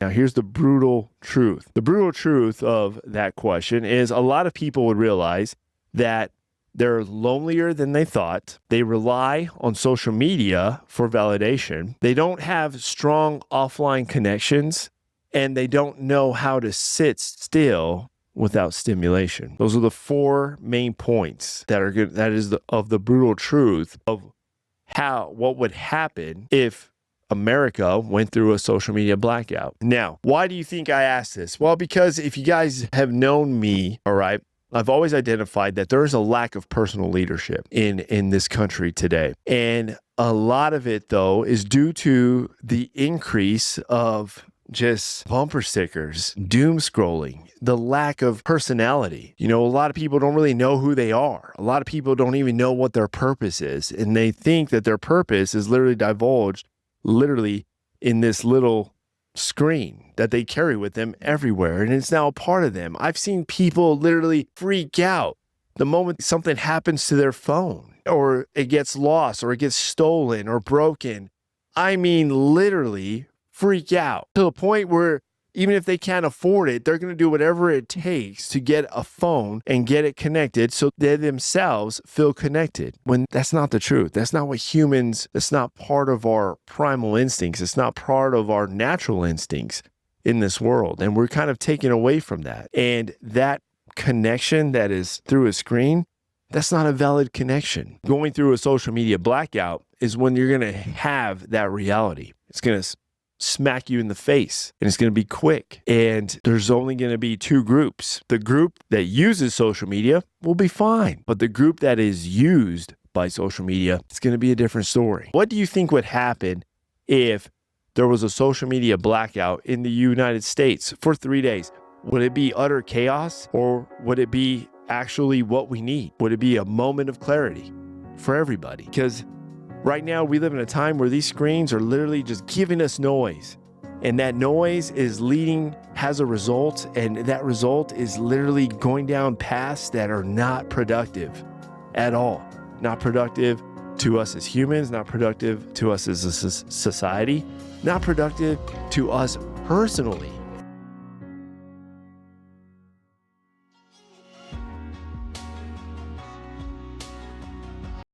Now, here's the brutal truth. The brutal truth of that question is a lot of people would realize that they're lonelier than they thought. They rely on social media for validation. They don't have strong offline connections, and they don't know how to sit still without stimulation. Those are the 4 main points that are good. That is the brutal truth of what would happen if America went through a social media blackout. Now, why do you think I asked this? Well, because if you guys have known me, all right, I've always identified that there is a lack of personal leadership in this country today. And a lot of it, though, is due to the increase of just bumper stickers, doom scrolling, the lack of personality. A lot of people don't really know who they are. A lot of people don't even know what their purpose is. And they think that their purpose is literally divulged in this little screen that they carry with them everywhere. And it's now a part of them. I've seen people literally freak out the moment something happens to their phone, or it gets lost, or it gets stolen or broken. I mean, literally freak out to the point where even if they can't afford it, they're going to do whatever it takes to get a phone and get it connected so they themselves feel connected. When that's not the truth. That's not what humans, that's not part of our primal instincts. It's not part of our natural instincts in this world. And we're kind of taken away from that. And that connection that is through a screen, that's not a valid connection. Going through a social media blackout is when you're going to have that reality. It's going to smack you in the face, and it's going to be quick. And there's only going to be 2 groups. The group that uses social media will be fine, but the group that is used by social media, it's going to be a different story. What do you think would happen if there was a social media blackout in the United States for 3 days? Would it be utter chaos, or would it be actually what we need? Would it be a moment of clarity for everybody? Because right now, we live in a time where these screens are literally just giving us noise. And that noise has a result, and that result is literally going down paths that are not productive at all. Not productive to us as humans, not productive to us as a society, not productive to us personally.